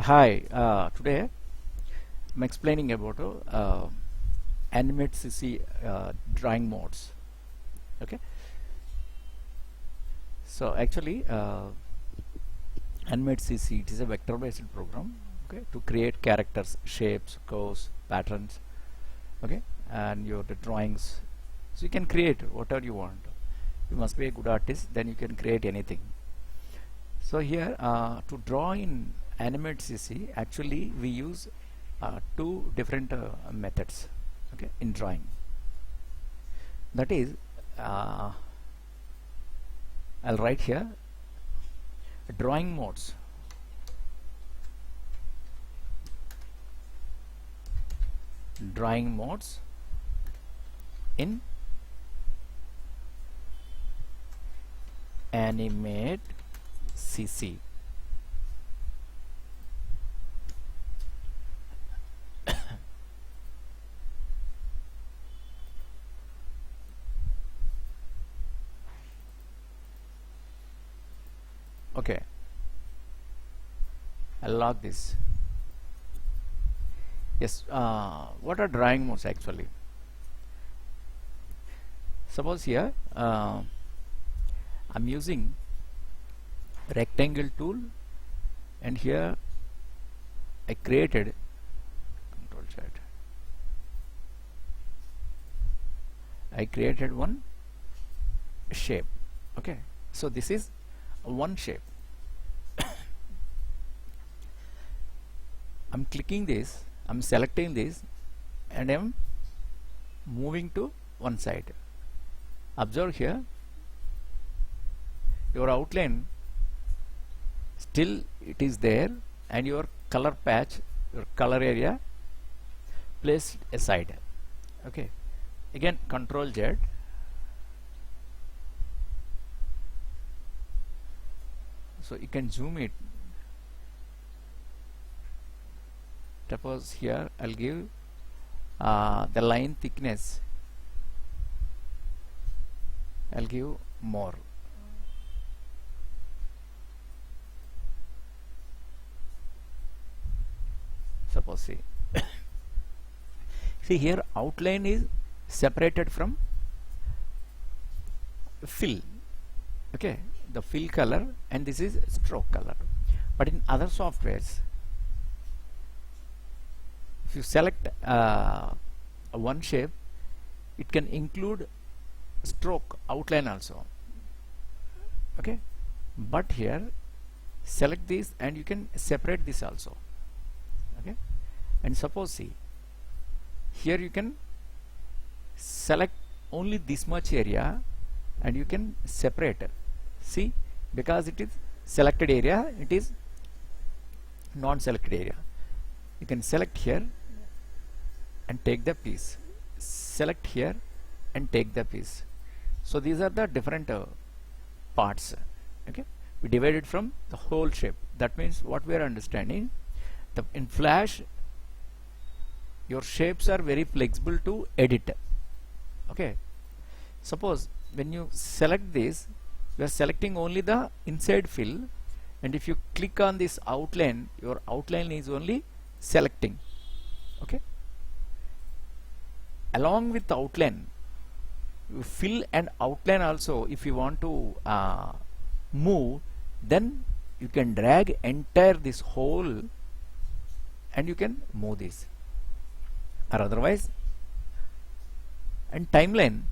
Hi, today I'm explaining about Animate CC drawing modes. Okay, so actually, Animate CC, it is a vector-based program. Okay, to create characters, shapes, curves, patterns. Okay, and your the drawings. So you can create whatever you want. You must be a good artist, then you can create anything. So here, to draw in Animate CC, actually we use two different methods, okay, in drawing. That is, I'll write here drawing modes. Drawing modes in Animate CC. Okay, I'll log this. Yes, what are drawing modes actually? Suppose here I'm using rectangle tool, and here I created control chat. I created one shape. Okay, so this is one shape. I'm clicking this, I'm selecting this, and I'm moving to one side. Observe here, your outline still it is there, and your color patch, your color area placed aside. Okay, again control Z. So you can zoom it. Suppose here I'll give the line thickness, I'll give more. Suppose see here outline is separated from fill. Okay, the fill color, and this is stroke color. But in other softwares, if you select one shape, it can include stroke outline also. Okay, but here select this and you can separate this also. Okay, and suppose see here you can select only this much area and you can separate it. See, because it is selected area, it is non-selected area. You can select here and take the piece, select here and take the piece. So these are the different parts. Okay, we divided from the whole shape. That means what we are understanding, in Flash your shapes are very flexible to edit. Okay, suppose when you select this, you are selecting only the inside fill, and if you click on this outline, your outline is only selecting. Okay, along with the outline, you fill and outline also, if you want to move, then you can drag entire this whole and you can move this, or otherwise. And timeline,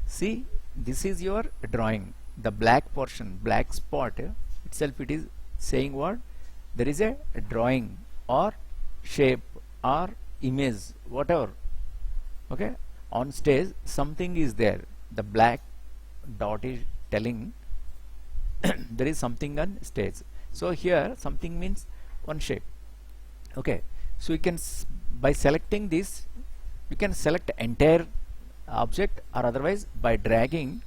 see, this is your drawing, the black portion, black spot itself, it is saying what, there is a drawing or shape or image, whatever. Okay, on stage something is there, the black dot is telling there is something on stage. So here something means one shape. Okay, so you can by selecting this, you can select entire object, or otherwise by dragging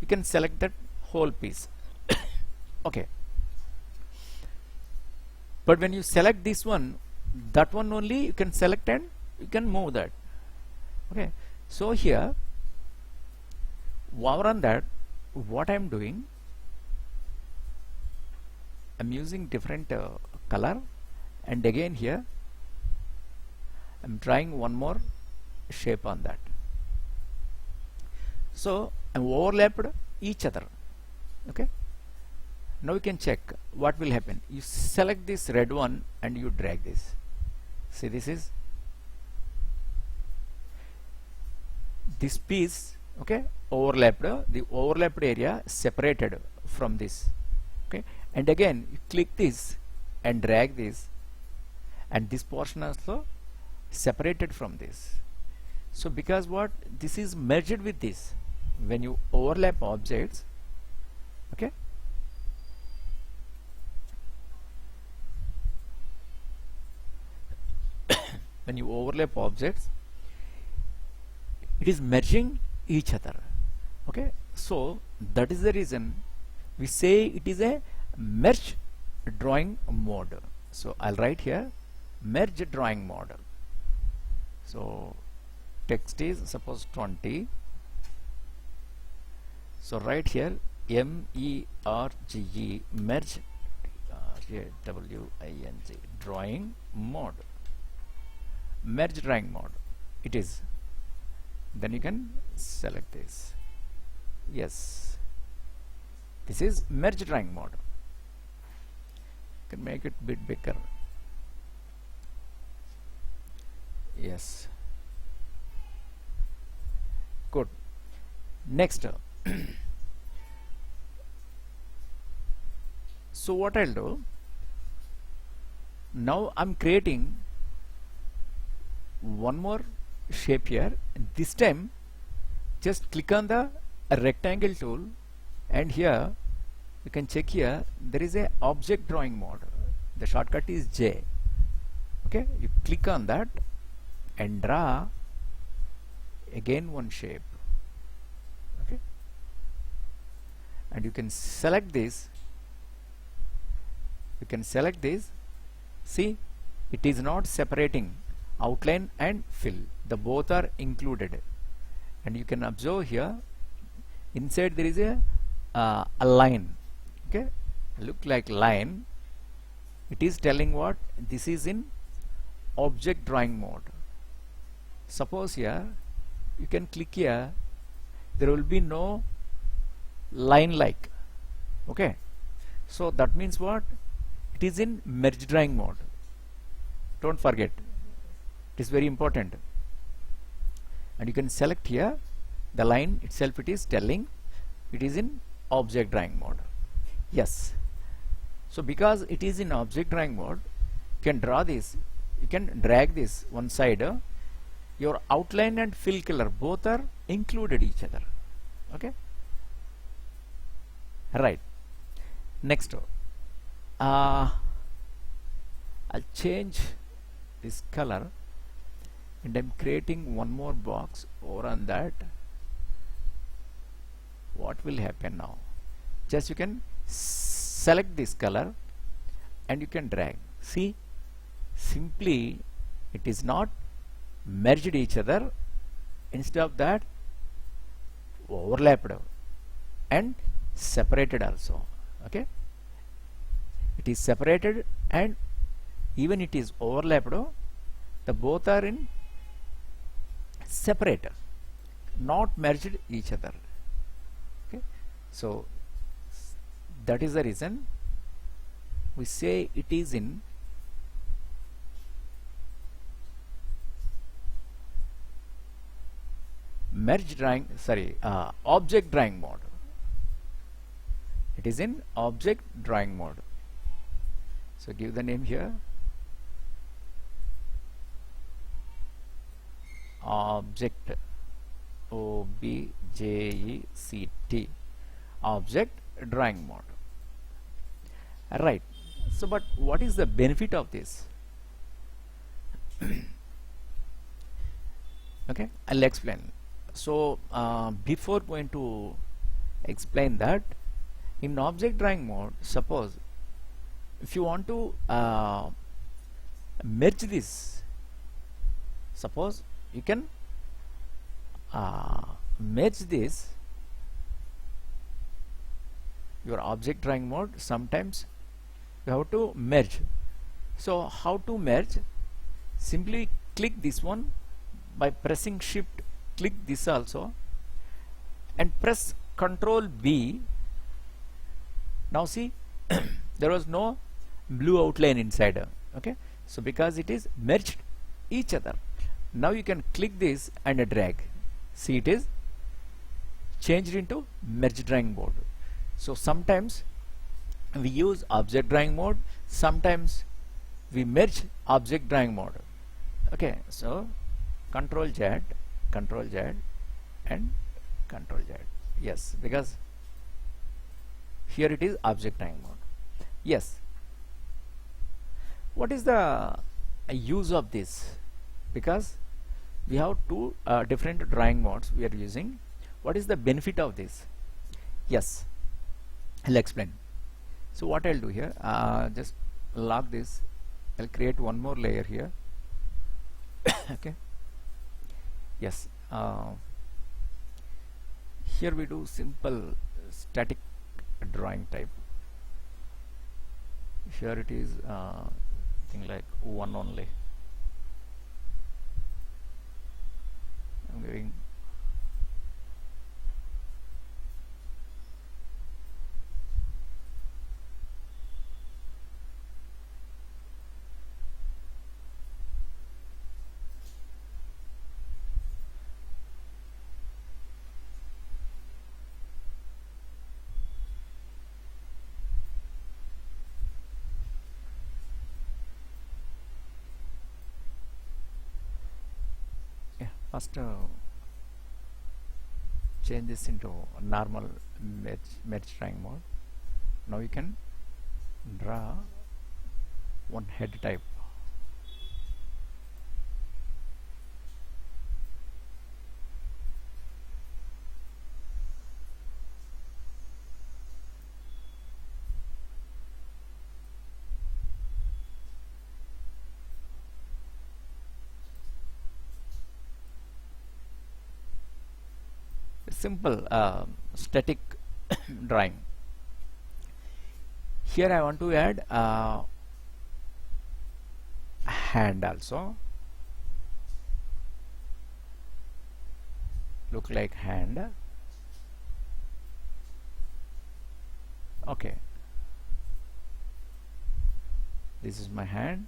you can select that whole piece. Okay, but when you select this one, that one only you can select and you can move that. Okay, so here over on that, what I am doing, I'm using different color, and again here I'm trying one more shape on that. So I'm overlapped each other. Okay, now you can check what will happen. You select this red one and you drag this. See, this is this piece, okay, overlapped, the overlapped area separated from this. Okay, and again you click this and drag this, and this portion also separated from this. So because what, this is merged with this. When you overlap objects, okay, when you overlap objects, it is merging each other. Okay, so that is the reason we say it is a merge drawing mode. So I'll write here merge drawing mode. So text is suppose 20. So right here MERGE, merge, WING, drawing mode, merge drawing mode it is. Then you can select this. Yes, this is merge drawing mode. You can make it a bit bigger. Yes, good. Next, so what I'll do now, I'm creating one more shape here. This time just click on the rectangle tool, and here you can check here there is a object drawing mode. The shortcut is J. Okay, you click on that and draw again one shape. Okay, and you can select this, you can select this. See, it is not separating outline and fill, the both are included. And you can observe here inside there is a line. Okay, look like line. It is telling what, this is in object drawing mode. Suppose here you can click here, there will be no line like. Okay, so that means what, it is in merge drawing mode. Don't forget, it is very important. And you can select here the line itself, it is telling it is in object drawing mode. Yes, so because it is in object drawing mode, you can draw this, you can drag this one side. Your outline and fill color both are included each other. Okay, right. Next, I'll change this color, and I'm creating one more box over on that. What will happen now? Just you can select this color and you can drag. See, simply it is not merged each other, instead of that overlapped and separated also. Okay, it is separated and even it is overlapped, the both are in separate, not merged each other. Okay, so that is the reason we say it is in merge drawing, sorry, object drawing mode. It is in object drawing mode. So give the name here, object, OBJECT, object drawing mode. Right. So but what is the benefit of this? Okay, I'll explain. So before going to explain that, in object drawing mode, suppose if you want to merge this, suppose you can merge this, your object drawing mode. Sometimes you have to merge. So how to merge? Simply click this one by pressing shift, click this also, and press Control B. Now see there was no blue outline inside, okay, so because it is merged each other. Now you can click this and drag. See, it is changed into merge drawing mode. So sometimes we use object drawing mode, sometimes we merge object drawing mode. Okay, so Control Z, Control Z, and Control Z. Yes, because here it is object drawing mode. Yes. What is the use of this? Because we have two different drawing modes we are using. What is the benefit of this? Yes, I'll explain. So what I'll do here, just lock this. I'll create one more layer here. Okay. Yes. Here we do simple static drawing type. Here it is thing like one only. I'm giving first change this into normal merge drawing mode. Now you can draw one head type. Simple static drawing. Here I want to add hand also. Look like hand. Okay, this is my hand.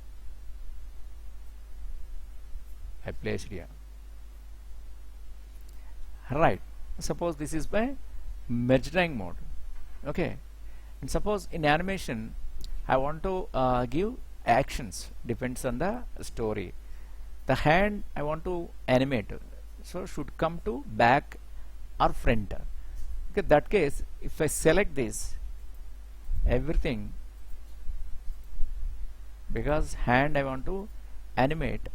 I placed here. Right. Suppose this is my merge drawing mode. Okay, and suppose in animation I want to give actions, depends on the story. The hand I want to animate, so should come to back or front. Okay, that case if I select this everything, because hand I want to animate,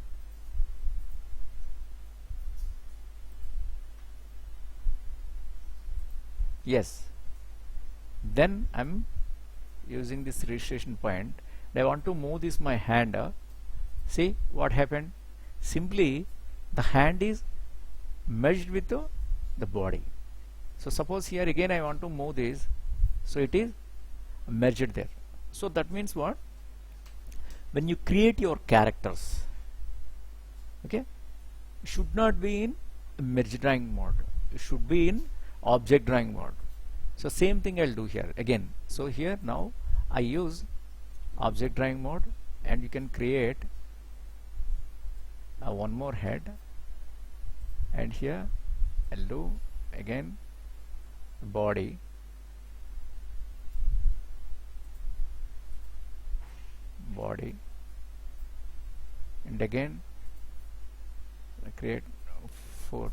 yes, then I'm using this registration point. I want to move this my hand. See what happened? Simply the hand is merged with the body. So suppose here again I want to move this, so it is merged there. So that means what? When you create your characters, okay, it should not be in merge drawing mode, it should be in object drawing mode. So same thing I'll do here again. So here now I use object drawing mode, and you can create one more head, and here I'll do again body, and again I create foot,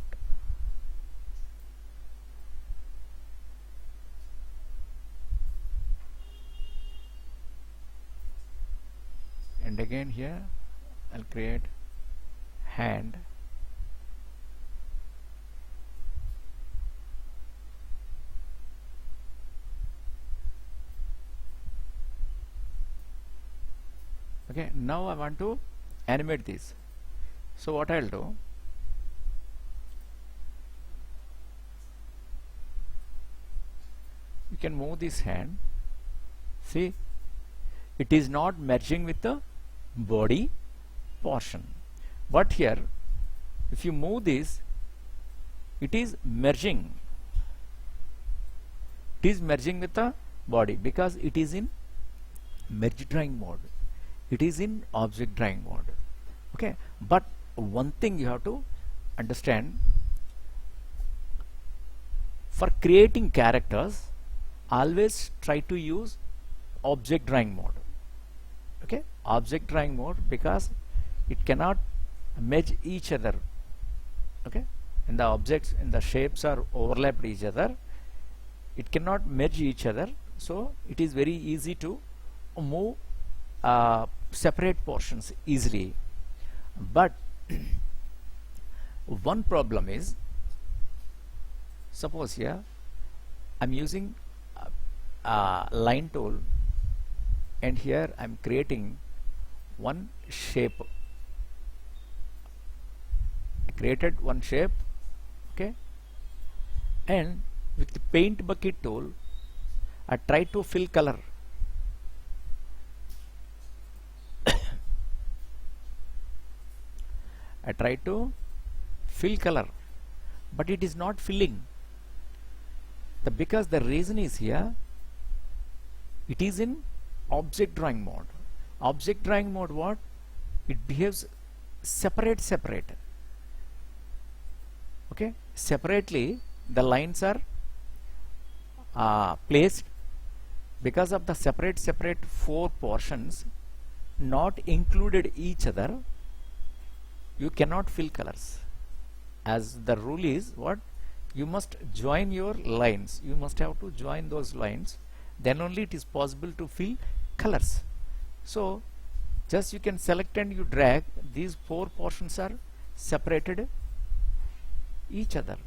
and again here I'll create hand, okay. Now I want to animate this. So what I'll do, you can move this hand. See, it is not merging with the body portion. But here if you move this, it is merging with the body because it is in merge drawing mode, it is in object drawing mode. Okay, but one thing you have to understand, for creating characters always try to use object drawing mode. Okay, object drawing mode, because it cannot merge each other. Okay, and the objects and the shapes are overlapped each other, it cannot merge each other, so it is very easy to move separate portions easily. But one problem is, suppose here I'm using line tool, and here I'm creating one shape. I created one shape, okay, and with the paint bucket tool I try to fill color. I try to fill color, but it is not filling. Because the reason is here, it is in object drawing mode. Object drawing mode, what? It behaves separate. Okay, separately the lines are placed. Because of the separate four portions not included each other, you cannot fill colors. As the rule is, what? You must join your lines, you must have to join those lines, then only it is possible to fill colors. So just you can select and you drag, these four portions are separated each other,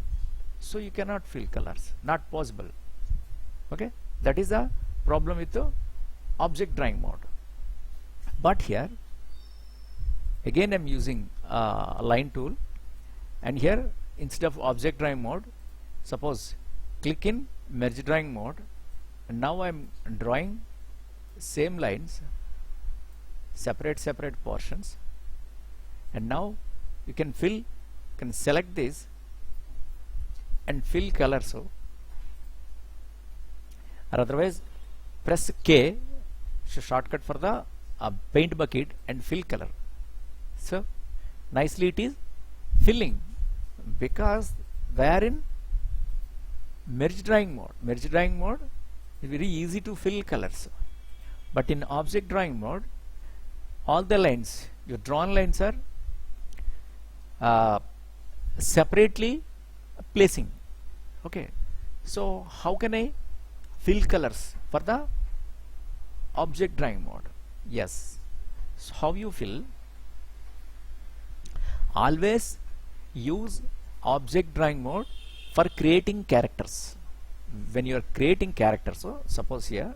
so you cannot fill colors, not possible. Okay, that is a problem with the object drawing mode. But here again I'm using line tool, and here instead of object drawing mode, suppose click in merge drawing mode, and now I'm drawing same lines, separate portions, and now you can select this and fill color. So, or otherwise press K, shortcut for the paint bucket, and fill color. So nicely it is filling, because we are in merge drawing mode. Merge drawing mode is very easy to fill colors, but in object drawing mode all the lines, your drawn lines are separately placing. Okay, so how can I fill colors for the object drawing mode? Yes, so how you fill? Always use object drawing mode for creating characters. When you are creating characters, so suppose here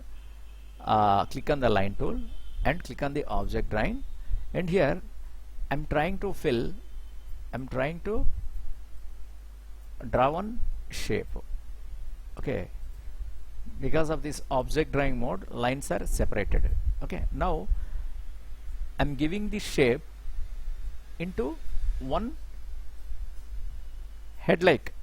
click on the line tool and click on the object drawing, and here I'm trying to draw one shape. Okay, because of this object drawing mode, lines are separated. Okay, now I'm giving the shape into one head like.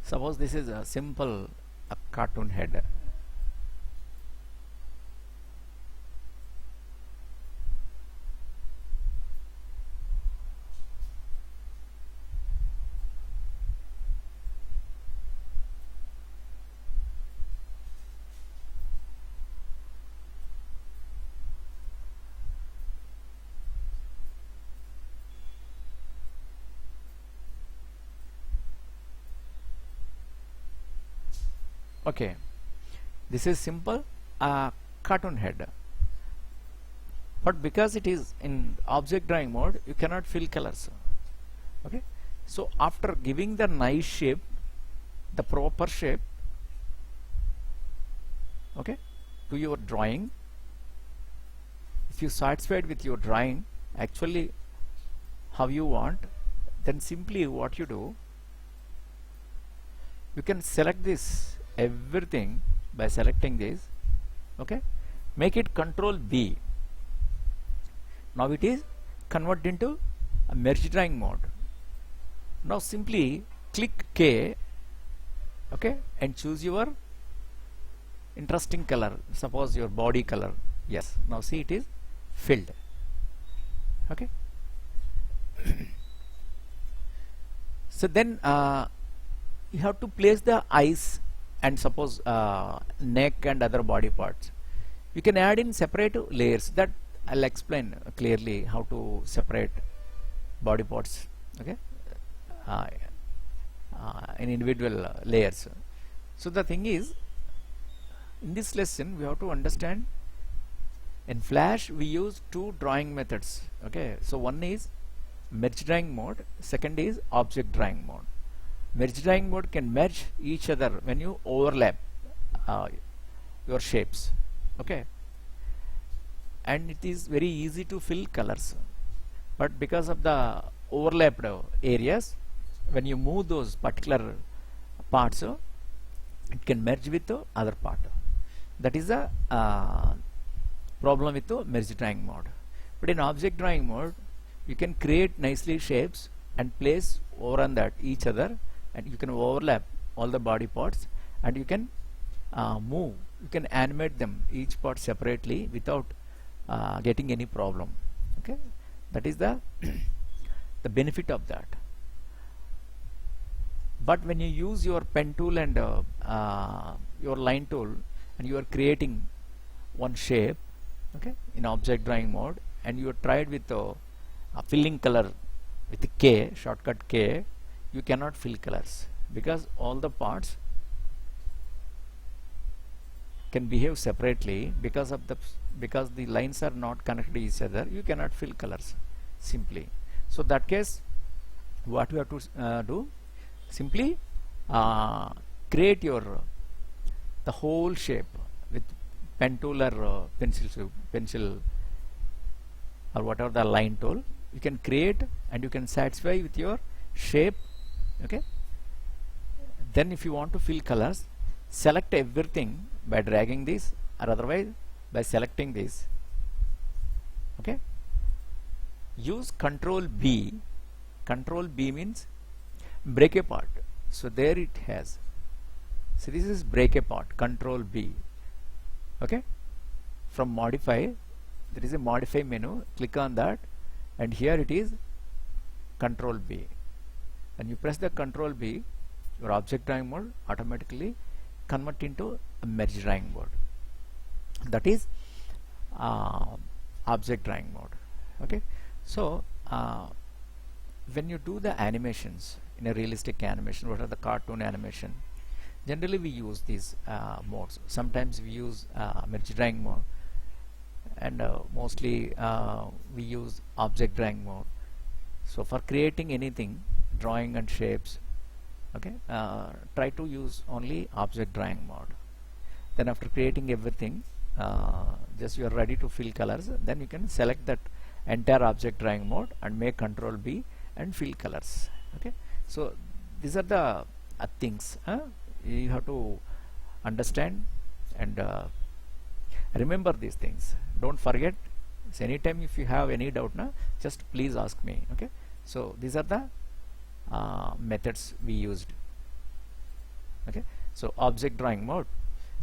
Suppose this is a simple cartoon head. Okay, this is simple cartoon head. but because it is in object drawing mode, you cannot fill colors. Okay, so after giving the nice shape, the proper shape, okay, to your drawing, if you satisfied with your drawing actually how you want, then simply what you do, you can select this everything by selecting this. Okay, make it Control B. Now it is converted into a merge drawing mode. Now simply click K, okay, and choose your interesting color, suppose your body color. Yes, now see it is filled. Okay, so then you have to place the eyes and suppose neck and other body parts. You can add in separate layers, that I'll explain clearly how to separate body parts, okay, in individual layers. So the thing is, in this lesson we have to understand, in Flash we use two drawing methods. Okay, so one is merge drawing mode, second is object drawing mode. Merge drawing mode can merge each other when you overlap your shapes. Okay, and it is very easy to fill colors, but because of the overlapped areas, when you move those particular parts, it can merge with the other part. That is a problem with the merge drawing mode. But in object drawing mode, you can create nicely shapes and place over on that each other, and you can overlap all the body parts, and you can move, you can animate them each part separately without getting any problem. Okay, that is the the benefit of that. But when you use your pen tool and your line tool, and you are creating one shape, okay, in object drawing mode, and you tried with filling color with K, shortcut K, you cannot fill colors because all the parts can behave separately because the lines are not connected to each other. You cannot fill colors simply. So that case, what we have to do, simply create your the whole shape with pen tool or pencil or whatever the line tool. You can create and you can satisfy with your shape. Okay, then if you want to fill colors, select everything by dragging this, or otherwise by selecting this. Okay, use Control B. Control B means break apart. So there it has. So this is break apart, Control B. Okay, from modify, there is a modify menu, click on that, and here it is Control B. When you press the Control B, your object drawing mode automatically convert into a merge drawing mode. That is object drawing mode. Okay, so when you do the animations in a realistic animation, what are the cartoon animation, generally we use these modes. Sometimes we use merge drawing mode, and mostly we use object drawing mode. So for creating anything, drawing and shapes, okay, try to use only object drawing mode. Then after creating everything, just you are ready to fill colors, then you can select that entire object drawing mode and make Control B and fill colors. Okay, so these are the things you have to understand and remember these things. Don't forget. So anytime if you have any doubt, just please ask me. Okay, so these are the methods we used. Okay, so object drawing mode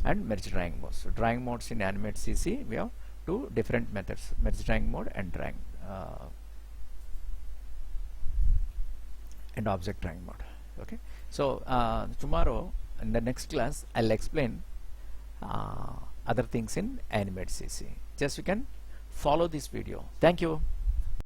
and merge drawing mode. So drawing modes in Animate CC, we have two different methods: merge drawing mode and drawing and object drawing mode. Okay, so tomorrow in the next class I'll explain other things in Animate CC. Just you can follow this video. Thank you.